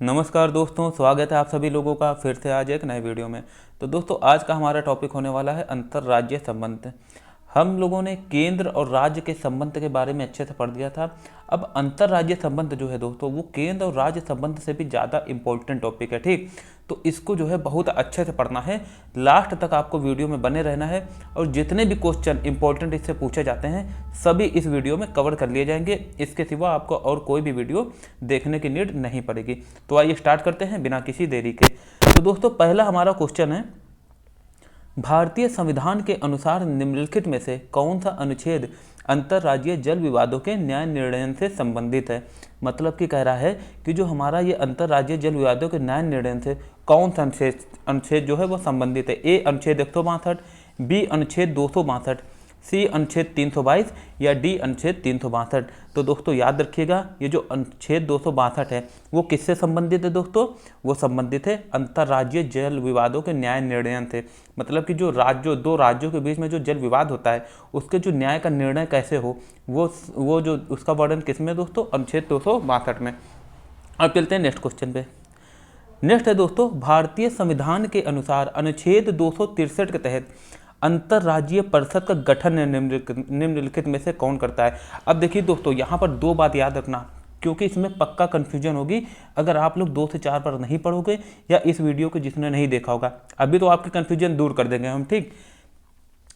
नमस्कार दोस्तों, स्वागत है आप सभी लोगों का फिर से आज एक नए वीडियो में। तो दोस्तों आज का हमारा टॉपिक होने वाला है अंतर्राज्यीय संबंध। हम लोगों ने केंद्र और राज्य के संबंध के बारे में अच्छे से पढ़ दिया था। अब अंतर्राज्यीय संबंध जो है दोस्तों वो केंद्र और राज्य संबंध से भी ज़्यादा इंपॉर्टेंट टॉपिक है, ठीक। तो इसको जो है बहुत अच्छे से पढ़ना है, लास्ट तक आपको वीडियो में बने रहना है और जितने भी क्वेश्चन इंपॉर्टेंट इससे पूछे जाते हैं सभी इस वीडियो में कवर कर लिए जाएंगे। इसके सिवा आपको और कोई भी वीडियो देखने की नीड नहीं पड़ेगी। तो आइए स्टार्ट करते हैं बिना किसी देरी के। तो दोस्तों पहला हमारा क्वेश्चन है, भारतीय संविधान के अनुसार निम्नलिखित में से कौन सा अनुच्छेद अंतर्राज्यीय जल विवादों के न्याय निर्णय से संबंधित है। मतलब कि कह रहा है कि जो हमारा ये अंतर्राज्यीय जल विवादों के न्याय निर्णय से कौन सा अनुच्छेद जो है वो संबंधित है। ए अनुच्छेद 162, बी अनुच्छेद 262, सी अनुच्छेद 322 या डी अनुच्छेद 362। तो दोस्तों याद रखिएगा ये जो अनुच्छेद 262 है वो किससे संबंधित है दोस्तों, वो संबंधित है अंतर्राज्यीय जल विवादों के न्याय निर्णय से। मतलब कि जो दो राज्यों के बीच में जो जल विवाद होता है उसके जो न्याय का निर्णय कैसे हो वो जो उसका वर्णन किसमें दोस्तों, अनुच्छेद 262 में। अब चलते हैं नेक्स्ट क्वेश्चन पे। नेक्स्ट है दोस्तों, भारतीय संविधान के अनुसार अनुच्छेद 263 के तहत अंतर्राज्यीय परिषद का गठन निम्नलिखित में से कौन करता है। अब देखिए दोस्तों यहाँ पर दो बात याद रखना, क्योंकि इसमें पक्का कन्फ्यूजन होगी अगर आप लोग 2 से 4 पर नहीं पढ़ोगे या इस वीडियो को जिसने नहीं देखा होगा। अभी तो आपकी कन्फ्यूजन दूर कर देंगे हम, ठीक।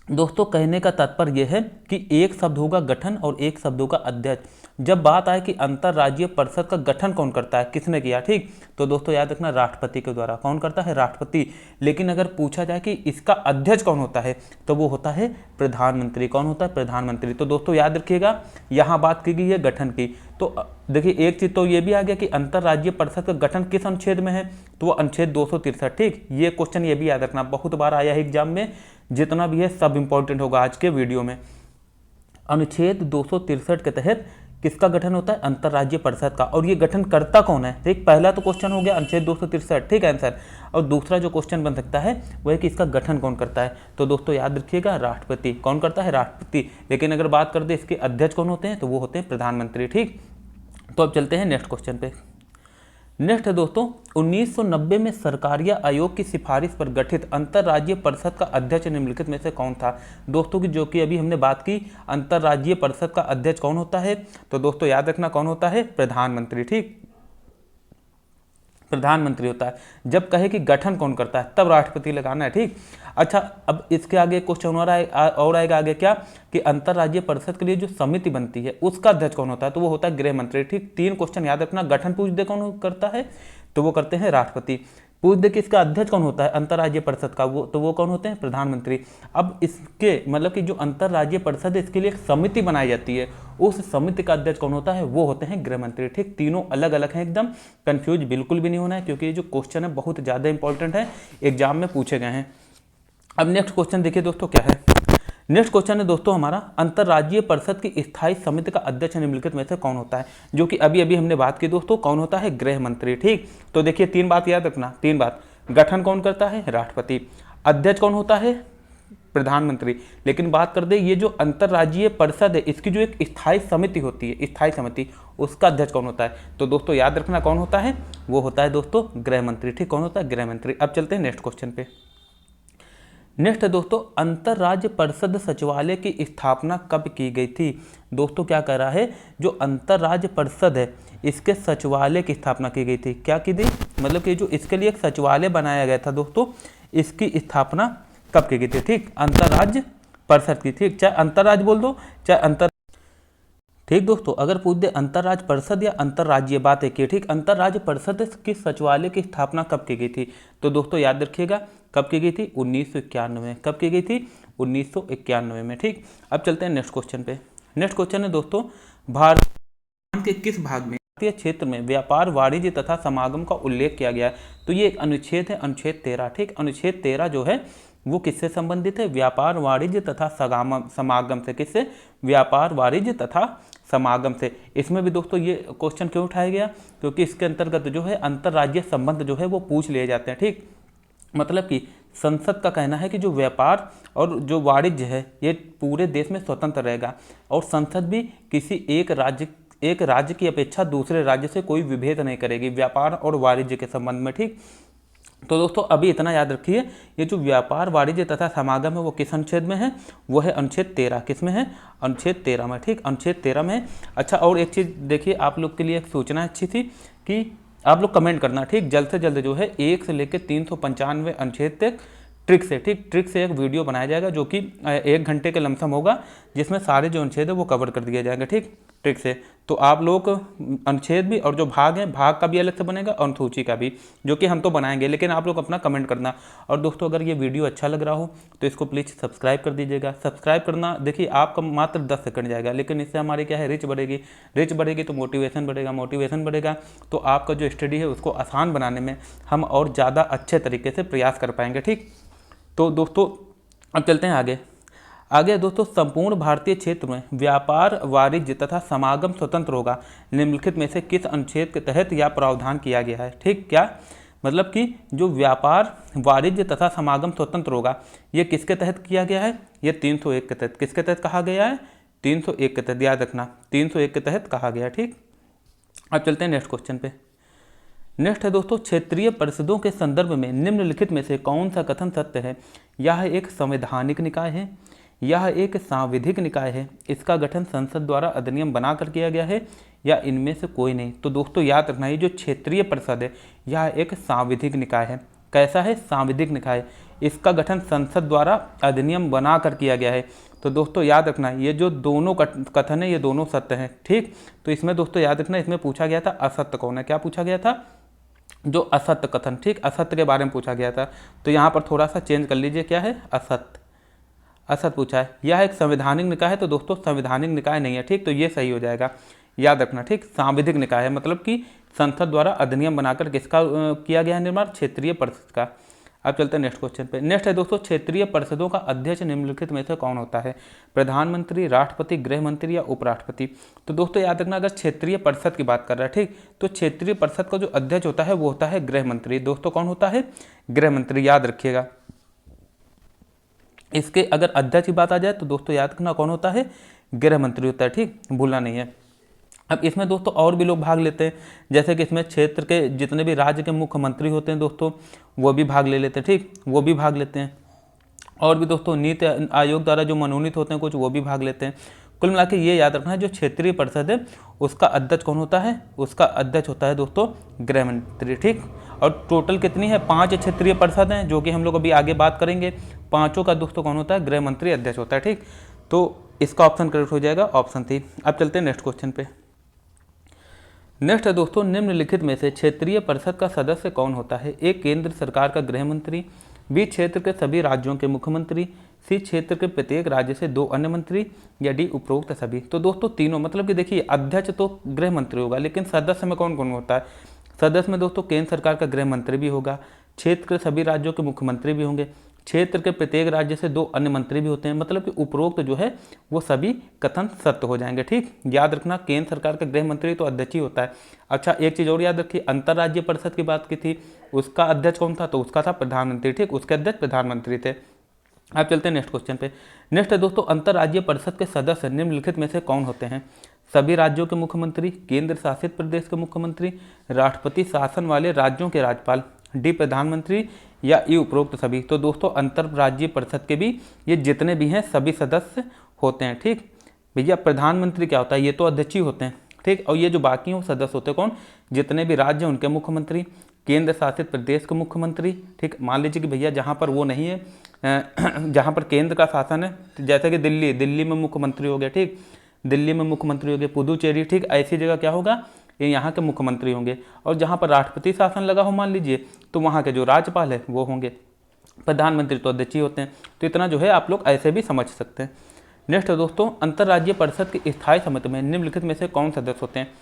दोस्तों कहने का तात्पर्य यह है कि एक शब्द होगा गठन और एक शब्द होगा अध्यक्ष। जब बात आए कि अंतर्राज्यीय परिषद का गठन कौन करता है, किसने किया, ठीक, तो दोस्तों याद रखना राष्ट्रपति के द्वारा। कौन करता है, राष्ट्रपति। लेकिन अगर पूछा जाए कि इसका अध्यक्ष कौन होता है तो वो होता है प्रधानमंत्री। कौन होता है, प्रधानमंत्री। तो दोस्तों याद रखिएगा यहाँ बात की गई है गठन की। तो देखिए एक चीज तो ये भी आ गया कि अंतर्राज्यीय परिषद का गठन किस अनुच्छेद में है, तो वो अनुच्छेद 263, ठीक। ये क्वेश्चन ये भी याद रखना, बहुत बार आया है एग्जाम में, जितना भी है सब इंपॉर्टेंट होगा आज के वीडियो में। अनुच्छेद 263 के तहत किसका गठन होता है, अंतर्राज्यीय परिषद का। और ये गठन करता कौन है, ठीक। पहला तो क्वेश्चन हो गया अनुच्छेद 263, ठीक आंसर। और दूसरा जो क्वेश्चन बन सकता है वह है कि इसका गठन कौन करता है। तो दोस्तों याद रखिएगा राष्ट्रपति। कौन करता है, राष्ट्रपति। लेकिन अगर बात कर दे इसके अध्यक्ष कौन होते हैं तो वो होते हैं प्रधानमंत्री, ठीक। तो अब चलते हैं नेक्स्ट क्वेश्चन पे। नेक्स्ट है दोस्तों, 1990 में सरकारिया आयोग की सिफारिश पर गठित अंतर्राज्यीय परिषद का अध्यक्ष निम्नलिखित में से कौन था। दोस्तों की जो कि अभी हमने बात की अंतर्राज्यीय परिषद का अध्यक्ष कौन होता है, तो दोस्तों याद रखना कौन होता है, प्रधानमंत्री, ठीक। प्रधानमंत्री होता है। जब कहे कि गठन कौन करता है तब राष्ट्रपति लगाना है, ठीक। अच्छा अब इसके आगे क्वेश्चन और आएगा आगे क्या कि अंतर्राज्यीय परिषद के लिए जो समिति बनती है उसका अध्यक्ष कौन होता है, तो वो होता है गृह मंत्री, ठीक। 3 क्वेश्चन याद रखना। गठन पूछ दे कौन करता है तो वो करते हैं राष्ट्रपति। पूछ दे कि इसका अध्यक्ष कौन होता है अंतर्राज्यीय परिषद का, वो कौन होते हैं, प्रधानमंत्री। अब इसके मतलब कि जो अंतर्राज्यीय परिषद है इसके लिए एक समिति बनाई जाती है, उस समिति का अध्यक्ष कौन होता है, वो होते हैं गृह मंत्री, ठीक। तीनों अलग अलग हैं एकदम, कंफ्यूज बिल्कुल भी नहीं होना है, क्योंकि ये जो क्वेश्चन है बहुत ज़्यादा इंपॉर्टेंट है, एग्जाम में पूछे गए हैं। अब नेक्स्ट क्वेश्चन देखिए दोस्तों क्या है। नेक्स्ट क्वेश्चन है दोस्तों हमारा, अंतर्राज्यीय परिषद की स्थायी समिति का अध्यक्ष निम्नलिखित में से कौन होता है, जो कि अभी अभी हमने बात की दोस्तों, कौन होता है, गृह मंत्री, ठीक। तो देखिए 3 बात याद रखना, 3 बात। गठन कौन करता है, राष्ट्रपति। अध्यक्ष कौन होता है, प्रधानमंत्री। लेकिन बात कर दे ये जो अंतर्राज्यीय परिषद है इसकी जो एक स्थायी समिति होती है, स्थायी समिति, उसका अध्यक्ष कौन होता है, तो दोस्तों याद रखना कौन होता है, वो होता है दोस्तों गृह मंत्री, ठीक। कौन होता है, गृह मंत्री। अब चलते हैं नेक्स्ट क्वेश्चन पे। नेक्स्ट है दोस्तों, अंतर्राज्य परिषद सचिवालय की स्थापना कब की गई थी। दोस्तों क्या कह रहा है, जो अंतर्राज्य परिषद है इसके सचिवालय की स्थापना की गई थी। क्या की गई, मतलब कि जो इसके लिए एक सचिवालय बनाया गया था दोस्तों, इसकी स्थापना कब की गई थी, ठीक। अंतर्राज्य परिषद की, ठीक। चाहे अंतर्राज्य बोल दो चाहे अंतर, ठीक दोस्तों। अगर पूछ दे अंतर्राज्य परिषद या अंतर्राज्यीय, बात है कि ठीक। अंतर्राज्य परिषद की सचिवालय की स्थापना कब की गई थी, तो दोस्तों याद रखिएगा कब की गई थी, 1991 में। कब की गई थी, 1991 में, ठीक। अब चलते हैं नेक्स्ट क्वेश्चन पे। नेक्स्ट क्वेश्चन है दोस्तों, भारत के किस भाग में भारतीय क्षेत्र में व्यापार, वाणिज्य तथा समागम का उल्लेख किया गया है। तो ये एक अनुच्छेद है, अनुच्छेद 13, ठीक। अनुच्छेद 13 जो है वो किससे संबंधित है, व्यापार, वाणिज्य तथा समागम से। किससे, व्यापार, वाणिज्य तथा समागम से। इसमें भी दोस्तों ये क्वेश्चन क्यों उठाया गया, क्योंकि इसके अंतर्गत जो है अंतर्राज्यीय संबंध जो है वो पूछ लिए जाते हैं, ठीक। मतलब कि संसद का कहना है कि जो व्यापार और जो वाणिज्य है ये पूरे देश में स्वतंत्र रहेगा और संसद भी किसी एक राज्य एक राज्य की अपेक्षा दूसरे राज्य से कोई विभेद नहीं करेगी व्यापार और वाणिज्य के संबंध में। ठीक, तो दोस्तों अभी इतना याद रखिए, ये जो व्यापार वाणिज्य तथा समागम है वो किस अनुच्छेद में है, वो है अनुच्छेद 13। किस में है, अनुच्छेद 13 में। ठीक, अनुच्छेद 13 में। अच्छा, और एक चीज़ देखिए, आप लोग के लिए एक सूचना अच्छी थी कि आप लोग कमेंट करना, ठीक, जल्द से जल्द जो है 1 से लेकर 395 अनुच्छेद तक ट्रिक से, ठीक, ट्रिक से एक वीडियो बनाया जाएगा जो कि 1 घंटे के लमसम होगा, जिसमें सारे जो अनुच्छेद है वो कवर कर दिया जाएगा। ठीक, ट्रिक से। तो आप लोग अनुच्छेद भी और जो भाग हैं, भाग का भी अलग से बनेगा और अनुसूची का भी, जो कि हम तो बनाएंगे, लेकिन आप लोग अपना कमेंट करना। और दोस्तों अगर ये वीडियो अच्छा लग रहा हो तो इसको प्लीज़ सब्सक्राइब कर दीजिएगा। सब्सक्राइब करना देखिए आपका मात्र 10 सेकंड जाएगा, लेकिन इससे हमारी क्या है, रिच बढ़ेगी तो मोटिवेशन बढ़ेगा तो आपका जो स्टडी है उसको आसान बनाने में हम और ज़्यादा अच्छे तरीके से प्रयास कर पाएंगे। ठीक, तो दोस्तों अब चलते हैं आगे दोस्तों, संपूर्ण भारतीय क्षेत्र में व्यापार वाणिज्य तथा समागम स्वतंत्र होगा, निम्नलिखित में से किस अनुच्छेद के तहत यह प्रावधान किया गया है। ठीक, क्या मतलब कि जो व्यापार वाणिज्य तथा समागम स्वतंत्र होगा, ये किसके तहत किया गया है, ये 301 के तहत। किसके तहत कहा गया है, 301 के तहत, याद रखना 301 के तहत कहा गया है। ठीक, अब चलते हैं नेक्स्ट क्वेश्चन पे। नेक्स्ट है दोस्तों, क्षेत्रीय परिषदों के संदर्भ में निम्नलिखित में से कौन सा कथन सत्य है। यह एक संवैधानिक निकाय है, यह एक सांविधिक निकाय है, इसका गठन संसद द्वारा अधिनियम बनाकर किया गया है, या इनमें से कोई नहीं। तो दोस्तों याद रखना, ये जो क्षेत्रीय परिषद है यह एक सांविधिक निकाय है। कैसा है, सांविधिक निकाय। इसका गठन संसद द्वारा अधिनियम बनाकर किया गया है। तो दोस्तों याद रखना, ये जो दोनों कथन है ये दोनों सत्य हैं। ठीक, तो इसमें दोस्तों याद रखना, इसमें पूछा गया था असत्य कौन है। क्या पूछा गया था, जो असत्य कथन, ठीक, असत्य के बारे में पूछा गया था। तो यहाँ पर थोड़ा सा चेंज कर लीजिए, क्या है, असत पूछा है। यह एक संवैधानिक निकाय है, तो दोस्तों संवैधानिक निकाय नहीं है। ठीक, तो ये सही हो जाएगा, याद रखना। ठीक, सांविधिक निकाय है, मतलब कि संसद द्वारा अधिनियम बनाकर किसका किया गया है निर्माण, क्षेत्रीय परिषद का। अब चलते हैं नेक्स्ट क्वेश्चन पे। नेक्स्ट है दोस्तों, क्षेत्रीय परिषदों का अध्यक्ष निम्नलिखित में से कौन होता है, प्रधानमंत्री, राष्ट्रपति, गृह मंत्री या उपराष्ट्रपति। तो दोस्तों याद रखना, अगर क्षेत्रीय परिषद की बात कर रहा है, ठीक, तो क्षेत्रीय परिषद का जो अध्यक्ष होता है वो होता है गृह मंत्री। दोस्तों कौन होता है, गृह मंत्री, याद रखिएगा। इसके अगर अध्यक्ष की बात आ जाए तो दोस्तों याद रखना कौन होता है, गृह मंत्री होता है। ठीक, भूलना नहीं है। अब इसमें दोस्तों और भी लोग भाग लेते हैं, जैसे कि इसमें क्षेत्र के जितने भी राज्य के मुख्यमंत्री होते हैं दोस्तों वो भी भाग ले लेते हैं। ठीक, वो भी भाग लेते हैं। और भी दोस्तों नीति आयोग द्वारा जो मनोनीत होते हैं कुछ, वो भी भाग लेते हैं। कुल मिला के ये याद रखना है, जो क्षेत्रीय परिषद है उसका अध्यक्ष कौन होता है, उसका अध्यक्ष होता है दोस्तों गृह मंत्री। ठीक, और टोटल कितनी है, 5 क्षेत्रीय परिषद हैं, जो कि हम लोग अभी आगे बात करेंगे। पांचों का दोस्तों कौन होता है, गृह मंत्री अध्यक्ष होता है। ठीक, तो इसका ऑप्शन करेक्ट हो जाएगा ऑप्शन 3। अब चलते हैं नेक्स्ट क्वेश्चन पे। नेक्स्ट है दोस्तों, निम्नलिखित में से क्षेत्रीय परिषद का सदस्य कौन होता है। ए, केंद्र सरकार का गृह मंत्री, बी, क्षेत्र के सभी राज्यों के मुख्यमंत्री, सी, क्षेत्र के प्रत्येक राज्य से 2 अन्य मंत्री, या डी, उपरोक्त सभी। तो दोस्तों तीनों, मतलब कि देखिए अध्यक्ष तो गृह मंत्री होगा, लेकिन सदस्य में कौन कौन होता है। सदस्य में दोस्तों केंद्र सरकार का गृह मंत्री भी होगा, क्षेत्र के सभी राज्यों के मुख्यमंत्री भी होंगे, क्षेत्र के प्रत्येक राज्य से 2 अन्य मंत्री भी होते हैं। मतलब कि उपरोक्त जो है वो सभी कथन सत्य हो जाएंगे। ठीक, याद रखना, केंद्र सरकार का गृह मंत्री तो अध्यक्ष ही होता है। अच्छा, एक चीज़ और याद रखिए, अंतर्राज्यीय परिषद की बात की थी, उसका अध्यक्ष कौन था, तो उसका था प्रधानमंत्री। ठीक, उसके अध्यक्ष प्रधानमंत्री थे। अब चलते हैं नेक्स्ट क्वेश्चन पे। नेक्स्ट है दोस्तों, अंतर्राज्यीय परिषद के सदस्य निम्नलिखित में से कौन होते हैं। सभी राज्यों के मुख्यमंत्री, केंद्र शासित प्रदेश के मुख्यमंत्री, राष्ट्रपति शासन वाले राज्यों के राज्यपाल, डी, प्रधानमंत्री, या ई, उपरोक्त सभी। तो दोस्तों अंतर्राज्यीय परिषद के भी ये जितने भी हैं सभी सदस्य होते हैं। ठीक भैया, प्रधानमंत्री क्या होता है, ये तो अध्यक्ष ही होते हैं। ठीक, और ये जो बाकी हैं सदस्य होते हैं कौन, जितने भी राज्य हैं उनके मुख्यमंत्री, केंद्र शासित प्रदेश के मुख्यमंत्री। ठीक, मान लीजिए कि भैया जहाँ पर वो नहीं है, जहाँ पर केंद्र का शासन है, जैसे कि दिल्ली में मुख्यमंत्री हो गया। ठीक, दिल्ली में मुख्यमंत्री हो गया, पुदुचेरी। ठीक, ऐसी जगह क्या होगा, ये यहाँ के मुख्यमंत्री होंगे। और जहाँ पर राष्ट्रपति शासन लगा हो मान लीजिए, तो वहाँ के जो राज्यपाल है वो होंगे। प्रधानमंत्री तो अध्यक्ष ही होते हैं। तो इतना जो है आप लोग ऐसे भी समझ सकते हैं। नेक्स्ट है दोस्तों, अंतर्राज्यीय परिषद की स्थायी समिति में निम्नलिखित में से कौन सदस्य होते हैं।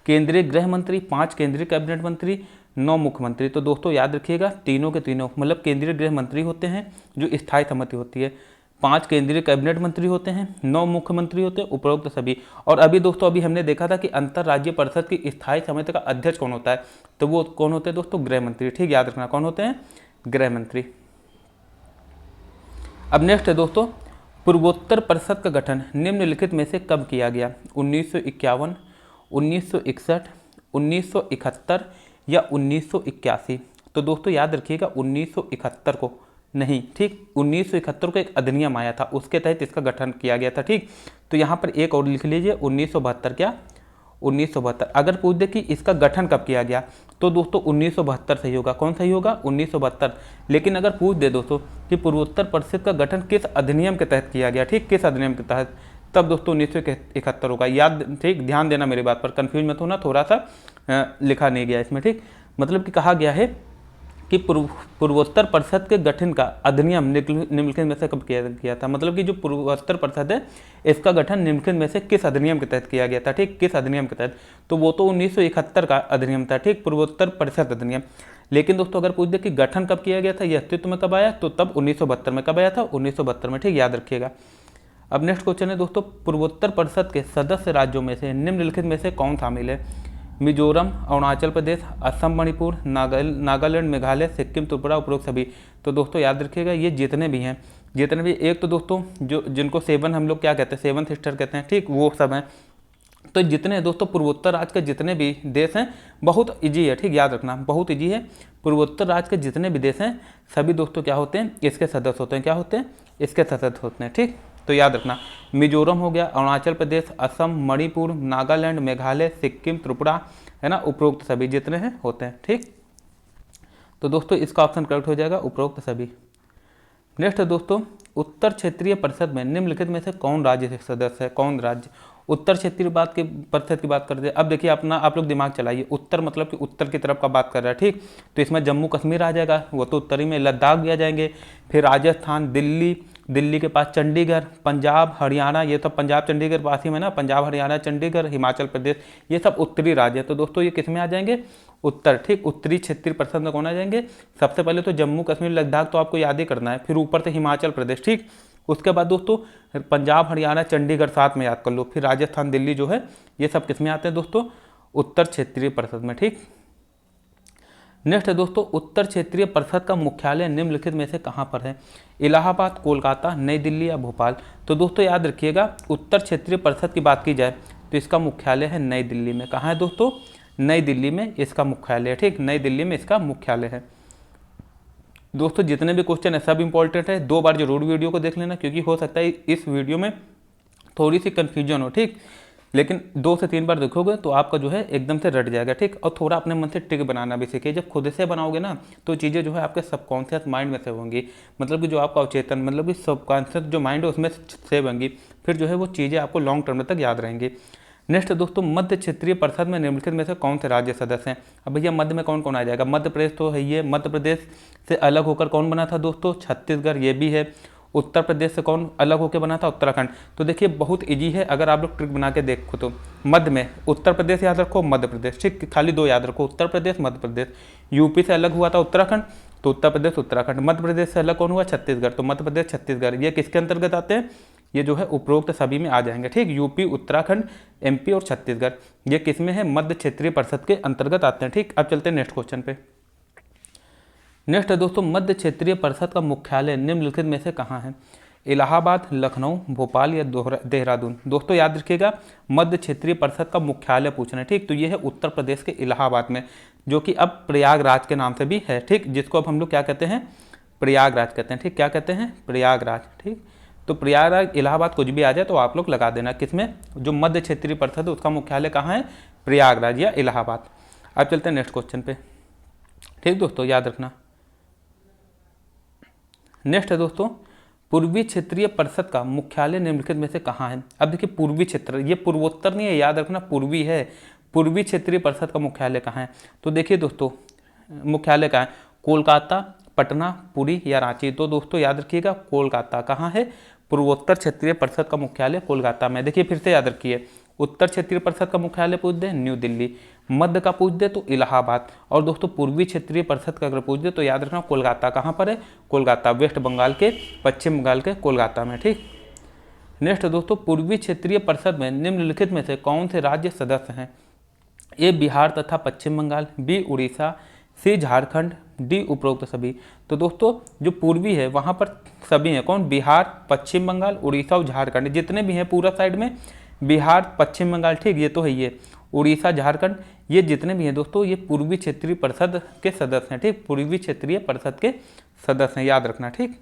केंद्रीय गृह मंत्री, 5 केंद्रीय कैबिनेट मंत्री, 9 मुख्यमंत्री। तो दोस्तों याद रखिएगा, तीनों के तीनों मतलब केंद्रीय गृह मंत्री होते हैं जो स्थायी समिति होती है, 5 केंद्रीय कैबिनेट मंत्री होते हैं, 9 मुख्यमंत्री होते हैं, उपरोक्त सभी। और अभी दोस्तों अभी हमने देखा था कि अंतर्राज्यीय परिषद की स्थायी समिति का अध्यक्ष कौन होता है, तो वो कौन होते हैं दोस्तों, गृह मंत्री। ठीक, याद रखना कौन होते हैं, गृह मंत्री। अब नेक्स्ट है दोस्तों, पूर्वोत्तर परिषद का गठन निम्नलिखित में से कब किया गया। 1951, 1961, 1971 या 1981। तो दोस्तों याद रखिएगा 1971 को नहीं, ठीक, 1971 को एक अधिनियम आया था, उसके तहत इसका गठन किया गया था, ठीक। तो यहाँ पर एक और लिख लीजिए 1972, क्या 1972। अगर पूछ दे कि इसका गठन कब किया गया तो दोस्तों 1972 सही होगा। कौन सही होगा? 1972। लेकिन अगर पूछ दे दोस्तों कि पूर्वोत्तर परिषद का गठन किस अधिनियम के तहत किया गया, ठीक, किस अधिनियम के तहत, तब दोस्तों 1971 होगा। याद, ठीक, ध्यान देना मेरी बात पर, कंफ्यूज मत होना, थोड़ा सा लिखा नहीं गया इसमें, ठीक। मतलब कि कहा गया है कि पूर्वोत्तर परिषद के गठन का अधिनियम निम्नलिखित में से कब किया था। मतलब कि जो पूर्वोत्तर परिषद है इसका गठन निम्नलिखित में से किस अधिनियम के तहत किया गया था, ठीक, किस अधिनियम के तहत, तो वो तो 1971 का अधिनियम था, ठीक, पूर्वोत्तर परिषद अधिनियम। लेकिन दोस्तों अगर पूछ दे कि गठन कब किया गया था, यह अस्तित्व में कब आया, तो तब 1972 में। कब आया था? 1972 में, ठीक, याद रखिएगा। अब नेक्स्ट क्वेश्चन है दोस्तों, पूर्वोत्तर परिषद के सदस्य राज्यों में से निम्नलिखित में से कौन शामिल है? मिजोरम, अरुणाचल प्रदेश, असम, मणिपुर, नागालैंड, मेघालय, सिक्किम, त्रिपुरा, उपरोक्त सभी। तो दोस्तों याद रखिएगा ये जितने भी हैं, जितने भी, एक तो दोस्तों जो जिनको 7 हम लोग क्या कहते हैं, 7 सिस्टर कहते हैं, ठीक, वो सब हैं। तो जितने दोस्तों पूर्वोत्तर राज्य के जितने भी देश हैं, बहुत इजी है, ठीक, याद रखना, बहुत इजी है। पूर्वोत्तर राज्य के जितने भी देश हैं सभी दोस्तों क्या होते हैं, इसके सदस्य होते हैं। क्या होते हैं? इसके सदस्य होते हैं, ठीक। तो याद रखना, मिजोरम हो गया, अरुणाचल प्रदेश, असम, मणिपुर, नागालैंड, मेघालय, सिक्किम, त्रिपुरा, है ना, उपरोक्त सभी जितने हैं होते हैं, ठीक। तो दोस्तों इसका ऑप्शन करेक्ट हो जाएगा उपरोक्त सभी। नेक्स्ट है दोस्तों, उत्तर क्षेत्रीय परिषद में निम्नलिखित में से कौन राज्य सदस्य है? कौन राज्य उत्तर क्षेत्रीय परिषद की बात करते हैं? अब देखिए अपना आप लोग दिमाग चलाइए, उत्तर मतलब कि उत्तर की तरफ का बात कर रहा है, ठीक। तो इसमें जम्मू कश्मीर आ जाएगा, वो तो उत्तरी में, लद्दाख भी आ जाएंगे, फिर राजस्थान, दिल्ली के पास चंडीगढ़, पंजाब, हरियाणा, ये सब पंजाब चंडीगढ़ पास ही में ना, पंजाब, हरियाणा, चंडीगढ़, हिमाचल प्रदेश, ये सब उत्तरी राज्य है। तो दोस्तों ये किस में आ जाएंगे? उत्तर, ठीक। उत्तरी क्षेत्रीय परिषद में कौन आ जाएंगे? सबसे पहले तो जम्मू कश्मीर, लद्दाख तो आपको याद ही करना है, फिर ऊपर से हिमाचल प्रदेश, ठीक। उसके बाद दोस्तों पंजाब, हरियाणा, चंडीगढ़ साथ में याद कर लो, फिर राजस्थान, दिल्ली जो है ये सब किस में आते हैं दोस्तों? उत्तर क्षेत्रीय परिषद में, ठीक। नेक्स्ट है दोस्तों, उत्तर क्षेत्रीय परिषद का मुख्यालय निम्नलिखित में से कहाँ पर है? इलाहाबाद, कोलकाता, नई दिल्ली या भोपाल? तो दोस्तों याद रखिएगा, उत्तर क्षेत्रीय परिषद की बात की जाए तो इसका मुख्यालय है नई दिल्ली में। कहाँ है दोस्तों? नई दिल्ली में इसका मुख्यालय है, ठीक, नई दिल्ली में इसका मुख्यालय है। दोस्तों जितने भी क्वेश्चन है सब इंपॉर्टेंट है, 2 बार जरूर वीडियो को देख लेना, क्योंकि हो सकता है इस वीडियो में थोड़ी सी कन्फ्यूजन हो, ठीक। लेकिन 2 से 3 बार देखोगे तो आपका जो है एकदम से रट जाएगा, ठीक। और थोड़ा अपने मन से ट्रिक बनाना भी सीखिए। जब खुद से बनाओगे ना तो चीज़ें जो है आपके सबकॉन्शियस माइंड में सेव होंगी, मतलब कि जो आपका अवचेतन, मतलब कि सबकॉन्शियस जो माइंड है उसमें सेव होंगी, फिर जो है वो चीज़ें आपको लॉन्ग टर्म तक याद रहेंगी। नेक्स्ट दोस्तों, मध्य क्षेत्रीय परिषद में निम्नलिखित में से कौन से राज्य सदस्य हैं? अब भैया मध्य में कौन कौन आ जाएगा? मध्य प्रदेश तो है, ये मध्य प्रदेश से अलग होकर कौन बना था दोस्तों? छत्तीसगढ़, ये भी है। उत्तर प्रदेश से कौन अलग होकर बना था? उत्तराखंड। तो देखिए बहुत इजी है, अगर आप लोग ट्रिक बना के देखो तो मध्य में उत्तर प्रदेश याद रखो, मध्य प्रदेश, ठीक, खाली 2 याद रखो, उत्तर प्रदेश, मध्य प्रदेश। यूपी से अलग हुआ था उत्तराखंड, तो उत्तर प्रदेश, उत्तराखंड। मध्य प्रदेश से अलग कौन हुआ? छत्तीसगढ़, तो मध्य प्रदेश, छत्तीसगढ़। ये किसके अंतर्गत आते हैं? ये जो है उपरोक्त सभी में आ जाएंगे, ठीक। यूपी, उत्तराखंड, एमपी और छत्तीसगढ़, ये किस में है? मध्य क्षेत्रीय परिषद के अंतर्गत आते हैं, ठीक। अब चलते हैं नेक्स्ट क्वेश्चन पे। नेक्स्ट है दोस्तों, मध्य क्षेत्रीय परिषद का मुख्यालय निम्नलिखित में से कहाँ है? इलाहाबाद, लखनऊ, भोपाल या देहरादून? दोस्तों याद रखिएगा, मध्य क्षेत्रीय परिषद का मुख्यालय पूछना है, ठीक। तो ये है उत्तर प्रदेश के इलाहाबाद में, जो कि अब प्रयागराज के नाम से भी है, ठीक, जिसको अब हम लोग क्या कहते हैं? प्रयागराज कहते हैं, ठीक। क्या कहते हैं? प्रयागराज, ठीक। तो प्रयागराज, इलाहाबाद कुछ भी आ जाए तो आप लोग लगा देना, किसमें? जो मध्य क्षेत्रीय परिषद है उसका मुख्यालय कहाँ है? प्रयागराज या इलाहाबाद। अब चलते हैं नेक्स्ट क्वेश्चन पे, ठीक दोस्तों, याद रखना। नेक्स्ट है दोस्तों, पूर्वी क्षेत्रीय परिषद का मुख्यालय निम्नलिखित में से कहाँ है? अब देखिए पूर्वी क्षेत्र, ये पूर्वोत्तर नहीं है, याद रखना, पूर्वी है। पूर्वी क्षेत्रीय परिषद का मुख्यालय कहाँ है? तो देखिए दोस्तों मुख्यालय कहाँ है? कोलकाता, पटना, पुरी या रांची? तो दोस्तों याद रखिएगा कोलकाता। कहाँ है? पूर्वोत्तर क्षेत्रीय परिषद का मुख्यालय कोलकाता में। देखिए फिर से याद रखिए, उत्तर क्षेत्रीय परिषद का मुख्यालय पूछ दे न्यू दिल्ली, मध्य का पूछ दे तो इलाहाबाद, और दोस्तों पूर्वी क्षेत्रीय परिषद का अगर पूछ दे तो याद रखना कोलकाता। कहाँ पर है? कोलकाता, वेस्ट बंगाल के, पश्चिम बंगाल के कोलकाता में, ठीक। नेक्स्ट दोस्तों, पूर्वी क्षेत्रीय परिषद में निम्नलिखित में से कौन से राज्य सदस्य हैं? ए बिहार तथा पश्चिम बंगाल, बी उड़ीसा, सी झारखंड, डी उपरोक्त सभी। तो दोस्तों जो पूर्वी है वहाँ पर सभी हैं, कौन? बिहार, पश्चिम बंगाल, उड़ीसा और झारखंड, जितने भी हैं पूरा साइड में बिहार, पश्चिम बंगाल, ठीक, ये तो है ये। उड़ीसा, झारखंड, ये जितने भी हैं दोस्तों ये पूर्वी क्षेत्रीय परिषद के सदस्य हैं। ठीक, पूर्वी क्षेत्रीय परिषद के सदस्य हैं, याद रखना। ठीक,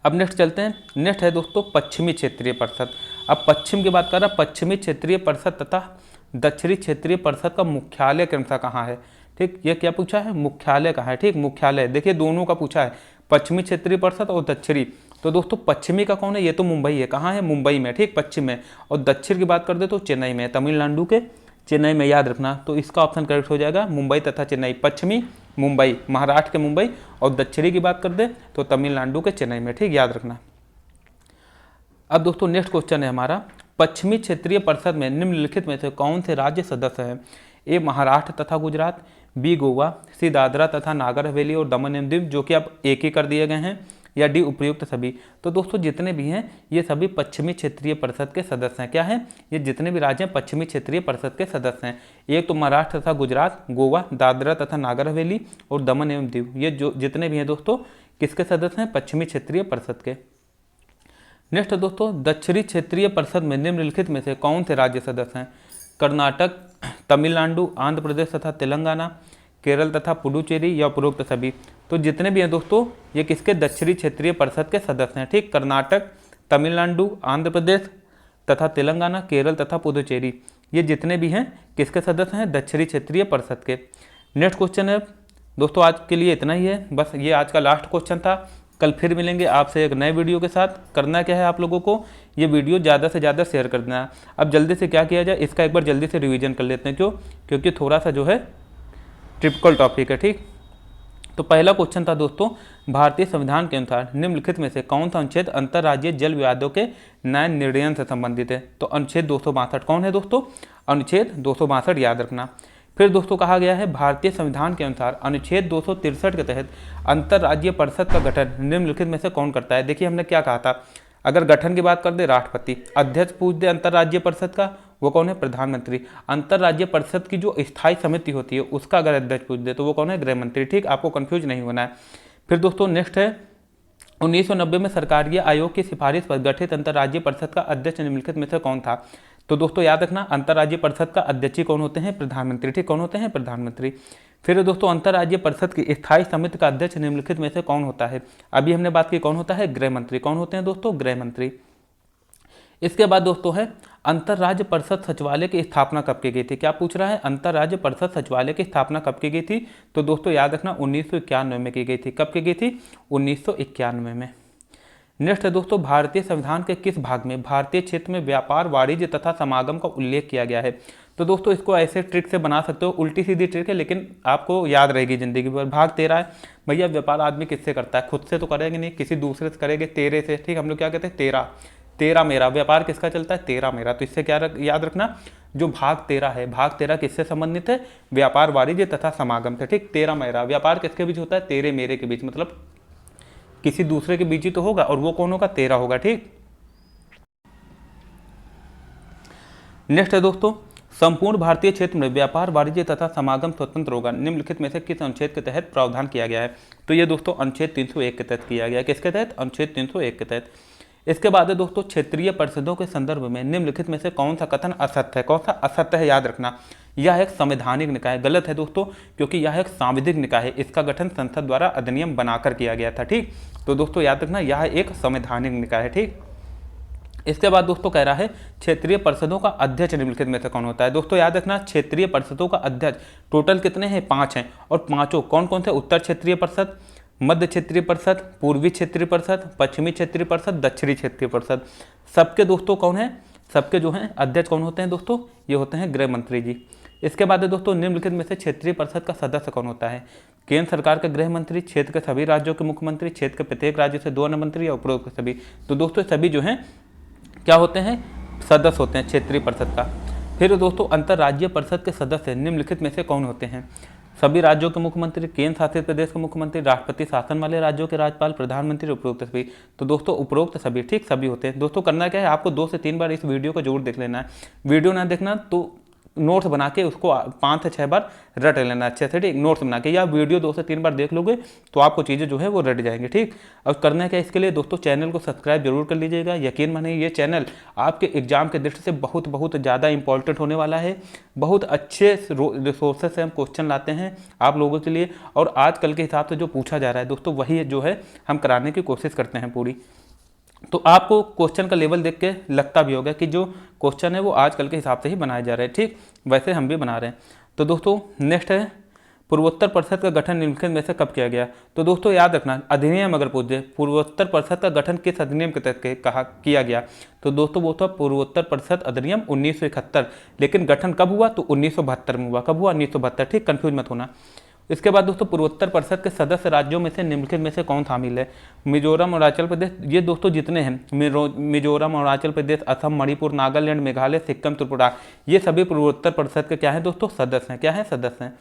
अब नेक्स्ट चलते हैं। नेक्स्ट है दोस्तों पश्चिमी क्षेत्रीय परिषद। अब पश्चिम की बात कर रहा है, पश्चिमी क्षेत्रीय परिषद तथा दक्षिणी क्षेत्रीय परिषद का मुख्यालय क्रमशः कहाँ है। ठीक, ये क्या पूछा है, मुख्यालय कहाँ है। ठीक, मुख्यालय देखिए दोनों का पूछा है, पश्चिमी क्षेत्रीय परिषद और दक्षिणी। तो दोस्तों पश्चिमी का कौन है, ये तो मुंबई है। कहाँ है, मुंबई में। ठीक, पश्चिम में। और दक्षिण की बात कर दे तो चेन्नई में, तमिलनाडु के चेन्नई में, याद रखना। तो इसका ऑप्शन करेक्ट हो जाएगा मुंबई तथा चेन्नई। पश्चिमी मुंबई, महाराष्ट्र के मुंबई, और दक्षिणी की बात कर दे तो तमिलनाडु के चेन्नई में। ठीक, याद रखना। अब दोस्तों नेक्स्ट क्वेश्चन है हमारा, पश्चिमी क्षेत्रीय परिषद में निम्नलिखित में से कौन से राज्य सदस्य हैं। ए महाराष्ट्र तथा गुजरात, बी गोवा, सी दादरा तथा नागर हवेली और दमन एवं दीव, जो कि अब एक ही कर दिए गए हैं, या डी उपयुक्त सभी। तो दोस्तों जितने भी हैं ये सभी पश्चिमी क्षेत्रीय परिषद के सदस्य हैं। क्या है, ये जितने भी राज्य हैं पश्चिमी क्षेत्रीय परिषद के सदस्य हैं। एक तो महाराष्ट्र तथा गुजरात, गोवा, दादरा तथा नागर हवेली और दमन एवं दीव, ये जो जितने भी हैं दोस्तों किसके सदस्य हैं, पश्चिमी क्षेत्रीय परिषद के। नेक्स्ट दोस्तों दक्षिणी क्षेत्रीय परिषद में निम्नलिखित में से कौन से राज्य सदस्य हैं। कर्नाटक, तमिलनाडु, आंध्र प्रदेश तथा तेलंगाना, केरल तथा पुडुचेरी, या उपरोक्त सभी। तो जितने भी हैं दोस्तों ये किसके, दक्षिणी क्षेत्रीय परिषद के सदस्य हैं। ठीक, कर्नाटक, तमिलनाडु, आंध्र प्रदेश तथा तेलंगाना, केरल तथा पुडुचेरी, ये जितने भी हैं किसके सदस्य हैं, दक्षिणी क्षेत्रीय परिषद के। नेक्स्ट क्वेश्चन है दोस्तों, आज के लिए इतना ही है, बस ये आज का लास्ट क्वेश्चन था। कल फिर मिलेंगे आपसे एक नए वीडियो के साथ। करना क्या है आप लोगों को, ये वीडियो ज़्यादा से ज़्यादा शेयर कर देना। अब जल्दी से क्या किया जाए, इसका एक बार जल्दी से रिवीजन कर लेते हैं। क्यों, क्योंकि थोड़ा सा जो है टिपिकल टॉपिक है। ठीक, तो पहला क्वेश्चन था दोस्तों, भारतीय संविधान के अनुसार निम्नलिखित में से कौन सा अनुच्छेद अंतर्राज्यीय जल विवादों के न्याय निर्णयन से संबंधित है। तो अनुच्छेद 262 कौन है दोस्तों, अनुच्छेद 262 याद रखना। फिर दोस्तों कहा गया है भारतीय संविधान के अनुसार अनुच्छेद 263 के तहत अंतर्राज्यीय परिषद का गठन निम्नलिखित में से कौन करता है। देखिए हमने क्या कहा था, अगर गठन की बात कर दे राष्ट्रपति, अध्यक्ष पूछ दे अंतर्राज्यीय परिषद का, वो कौन है, प्रधानमंत्री। अंतर्राज्यीय परिषद की जो स्थायी समिति होती है उसका अगर अध्यक्ष पूछ दे तो वो कौन है, गृह मंत्री। ठीक, आपको कंफ्यूज नहीं होना है। फिर दोस्तों नेक्स्ट है 1990 में सरकारीय आयोग की सिफारिश पर गठित अंतर्राज्यीय परिषद का अध्यक्ष निम्नलिखित में से कौन था। तो दोस्तों याद रखना अंतर्राज्यीय परिषद का अध्यक्ष ही कौन होते हैं, प्रधानमंत्री। ठीक, कौन होते हैं, प्रधानमंत्री। फिर दोस्तों अंतर्राज्यीय परिषद की स्थायी समिति का अध्यक्ष निम्नलिखित में से कौन होता है। अभी हमने बात की कौन होता है, गृह मंत्री। कौन होते हैं दोस्तों, गृह मंत्री। इसके बाद दोस्तों है अंतर्राज्य परिषद सचिवालय की स्थापना कब की गई थी। क्या पूछ रहा है, अंतर्राज्य परिषद सचिवालय की स्थापना कब की गई थी। तो दोस्तों याद रखना 1991 में की गई थी। कब की गई थी, 1991 में। नेक्स्ट है दोस्तों भारतीय संविधान के किस भाग में भारतीय क्षेत्र में व्यापार, वाणिज्य तथा समागम का उल्लेख किया गया है। तो दोस्तों इसको ऐसे ट्रिक से बना सकते हो, उल्टी सीधी ट्रिक है लेकिन आपको याद रहेगी जिंदगी भर। भाग 13 है। भैया व्यापार आदमी किससे करता है, खुद से तो करेंगे नहीं, किसी दूसरे से करेंगे, तेरे से। ठीक, हम लोग क्या कहते हैं, तेरा, तेरा मेरा। व्यापार किसका चलता है, तेरा मेरा। तो इससे क्या याद रखना, जो भाग 13 है, भाग 13 किससे संबंधित है, व्यापार, वाणिज्य तथा समागम से। ठीक, तेरा मेरा। व्यापार किसके बीच होता है, तेरे मेरे के बीच, मतलब किसी दूसरे के बीच ही तो होगा, और वो कौन होगा, तेरा होगा। ठीक, नेक्स्ट है दोस्तों संपूर्ण भारतीय क्षेत्र में व्यापार, वाणिज्य तथा समागम स्वतंत्र होगा निम्नलिखित में से किस अनुच्छेद के तहत प्रावधान किया गया है। तो ये दोस्तों अनुच्छेद 301 के तहत किया गया है। किसके तहत, अनुच्छेद 301 के तहत। इसके बाद है दोस्तों क्षेत्रीय परिषदों के संदर्भ में निम्नलिखित में से कौन सा कथन असत्य है। कौन सा असत्य है, याद रखना। यह एक संवैधानिक निकाय, गलत है दोस्तों, क्योंकि यह एक सांविधिक निकाय है। इसका गठन संसद द्वारा अधिनियम बनाकर किया गया था। ठीक, तो दोस्तों याद रखना यह एक संवैधानिक निकाय है। ठीक, इसके बाद दोस्तों कह रहा है क्षेत्रीय परिषदों का अध्यक्ष निम्नलिखित में से कौन होता है। दोस्तों याद रखना क्षेत्रीय परिषदों का अध्यक्ष टोटल कितने हैं, 5 हैं। और पांचों कौन कौन से, उत्तर क्षेत्रीय परिषद, मध्य क्षेत्रीय परिषद, पूर्वी क्षेत्रीय परिषद, पश्चिमी क्षेत्रीय परिषद, दक्षिणी क्षेत्रीय परिषद। सबके दोस्तों कौन है, सबके जो हैं अध्यक्ष कौन होते हैं दोस्तों, ये होते हैं गृह मंत्री जी। इसके बाद दोस्तों निम्नलिखित में से क्षेत्रीय परिषद का सदस्य कौन होता है। केंद्र सरकार के गृह मंत्री, क्षेत्र के सभी राज्यों के मुख्यमंत्री, क्षेत्र के प्रत्येक राज्य से 2 अन्य मंत्री, या उपरोक्त सभी। तो दोस्तों सभी जो हैं क्या होते हैं, सदस्य होते हैं क्षेत्रीय परिषद का। फिर दोस्तों अंतर्राज्यीय परिषद के सदस्य निम्नलिखित में से कौन होते हैं। सभी राज्यों के मुख्यमंत्री, केंद्र शासित प्रदेश के मुख्यमंत्री, राष्ट्रपति शासन वाले राज्यों के राज्यपाल, प्रधानमंत्री, उपरोक्त सभी। तो दोस्तों उपरोक्त सभी, ठीक, सभी होते हैं। दोस्तों करना क्या है, आपको 2 से 3 बार इस वीडियो को जरूर देख लेना है। वीडियो ना देखना तो नोट्स बना के उसको 5 से 6 बार रट लेना अच्छे से, ठीक। नोट्स बना के या वीडियो 2 से 3 बार देख लोगे तो आपको चीज़ें जो है वो रट जाएंगी, ठीक। और करना क्या इसके लिए दोस्तों, चैनल को सब्सक्राइब जरूर कर लीजिएगा। यकीन मानिए ये चैनल आपके एग्जाम के दृष्टि से बहुत बहुत ज़्यादा इंपॉर्टेंट होने वाला है। बहुत अच्छे रिसोर्सेस से हम क्वेश्चन लाते हैं आप लोगों के लिए, और आजकल के हिसाब से जो पूछा जा रहा है दोस्तों वही जो है हम कराने की कोशिश करते हैं पूरी। तो आपको क्वेश्चन का लेवल देख के लगता भी होगा कि जो क्वेश्चन है वो आजकल के हिसाब से ही बनाए जा रहे हैं, ठीक। वैसे हम भी बना रहे हैं। तो दोस्तों नेक्स्ट है, पूर्वोत्तर परिषद का गठन निम्नलिखित में से कब किया गया। तो दोस्तों याद रखना, अधिनियम अगर पूछ दे पूर्वोत्तर परिषद का गठन किस अधिनियम के तहत कहा किया गया, तो दोस्तों वो था पूर्वोत्तर परिषद अधिनियम 1971। लेकिन गठन कब हुआ, तो 1972 में हुआ। कब हुआ, 1972, ठीक। कंफ्यूज मत होना। इसके बाद दोस्तों पूर्वोत्तर परिषद के सदस्य राज्यों में से निम्नलिखित में से कौन शामिल है। मिजोरम, अरुणाचल प्रदेश, ये दोस्तों जितने हैं मिजोरम, अरुणाचल प्रदेश, असम, मणिपुर, नागालैंड, मेघालय, सिक्किम, त्रिपुरा, ये सभी पूर्वोत्तर परिषद के क्या है दोस्तों, सदस्य हैं। क्या है, सदस्य हैं।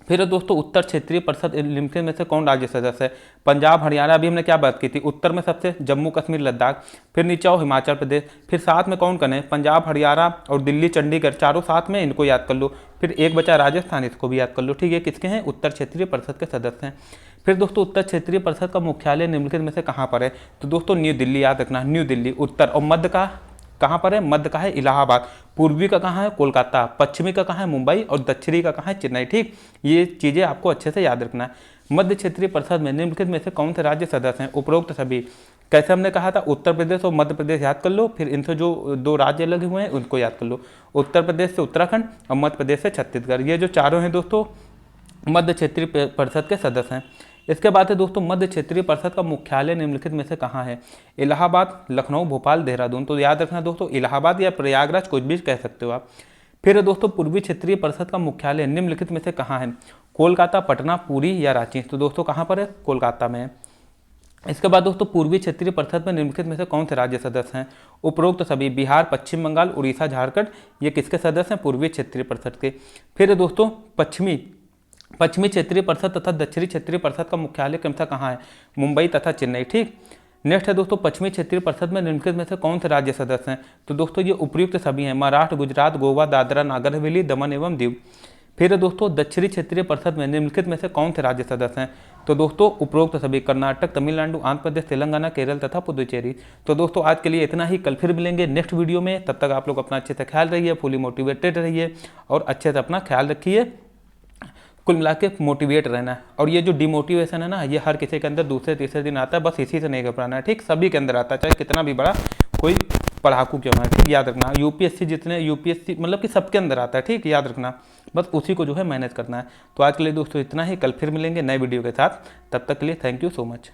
फिर दोस्तों उत्तर क्षेत्रीय परिषद निम्नलिखित में से कौन राज्य सदस्य है। पंजाब, हरियाणा, अभी हमने क्या बात की थी, उत्तर में सबसे जम्मू कश्मीर लद्दाख, फिर नीचे आओ हिमाचल प्रदेश, फिर साथ में कौन कने, पंजाब, हरियाणा और दिल्ली, चंडीगढ़, चारों साथ में, इनको याद कर लो। फिर एक बचा राजस्थान, इसको भी याद कर लो, ठीक है। किसके हैं, उत्तर क्षेत्रीय परिषद के सदस्य हैं। फिर दोस्तों उत्तर क्षेत्रीय परिषद का मुख्यालय निम्नलिखित में से कहाँ पर है, तो दोस्तों न्यू दिल्ली, याद रखना, न्यू दिल्ली उत्तर। और मध्य का कहाँ पर है, मध्य का है इलाहाबाद, पूर्वी का कहाँ है, कोलकाता, पश्चिमी का कहाँ है, मुंबई, और दक्षिणी का कहाँ है, चेन्नई, ठीक। ये चीज़ें आपको अच्छे से याद रखना है। मध्य क्षेत्रीय परिषद में निम्नलिखित में से कौन से राज्य सदस्य हैं, उपरोक्त सभी। कैसे हमने कहा था, उत्तर प्रदेश और मध्य प्रदेश याद कर लो, फिर इनसे जो 2 राज्य लगे हुए हैं उनको याद कर लो। उत्तर प्रदेश से उत्तराखंड और मध्य प्रदेश से छत्तीसगढ़, ये जो चारों हैं दोस्तों मध्य क्षेत्रीय परिषद के सदस्य हैं। इसके बाद है दोस्तों मध्य क्षेत्रीय परिषद का मुख्यालय निम्नलिखित में से कहाँ है। इलाहाबाद, लखनऊ, भोपाल, देहरादून। तो याद रखना दोस्तों इलाहाबाद या प्रयागराज, कुछ भी कह सकते हो आप। फिर दोस्तों पूर्वी क्षेत्रीय परिषद का मुख्यालय निम्नलिखित में से कहाँ है। कोलकाता, पटना, पुरी या रांची। तो दोस्तों कहाँ पर है, कोलकाता में है। इसके बाद दोस्तों पूर्वी क्षेत्रीय परिषद में निम्नलिखित में से कौन से राज्य सदस्य हैं। उपरोक्त सभी, बिहार, पश्चिम बंगाल, उड़ीसा, झारखंड, ये किसके सदस्य हैं, पूर्वी क्षेत्रीय परिषद के। फिर दोस्तों पश्चिमी क्षेत्रीय परिषद तथा दक्षिणी क्षेत्रीय परिषद का मुख्यालय क्रमशः कहाँ है, मुंबई तथा चेन्नई, ठीक। नेक्स्ट है दोस्तों पश्चिमी क्षेत्रीय परिषद में निम्नलिखित में से कौन से राज्य सदस्य हैं। तो दोस्तों ये उपयुक्त सभी हैं, महाराष्ट्र, गुजरात, गोवा, दादरा नागर हवेली, दमन एवं दीव। फिर दोस्तों दक्षिणी क्षेत्रीय परिषद में निम्नलिखित में से कौन से राज्य सदस्य हैं। तो दोस्तों उपरोक्त सभी, कर्नाटक, तमिलनाडु, आंध्र प्रदेश, तेलंगाना, केरल तथा पुदुचेरी। तो दोस्तों आज के लिए इतना ही, कल फिर मिलेंगे नेक्स्ट वीडियो में। तब तक आप लोग अपना अच्छे से ख्याल रहिए, फुली मोटिवेटेड रहिए और अच्छे से अपना ख्याल रखिए। कुल मिला के मोटिवेट रहना है। और ये जो डिमोटिवेशन है ना, ये हर किसी के अंदर दूसरे तीसरे दिन आता है, बस इसी से नहीं घबराना है, ठीक। सभी के अंदर आता है, चाहे कितना भी बड़ा कोई पढ़ाकू क्यों है, ठीक। याद रखना यूपीएससी जितने यूपीएससी मतलब कि सबके अंदर आता है, ठीक। याद रखना बस उसी को जो है मैनेज करना है। तो आज के लिए दोस्तों इतना ही, कल फिर मिलेंगे नए वीडियो के साथ। तब तक के लिए थैंक यू सो मच।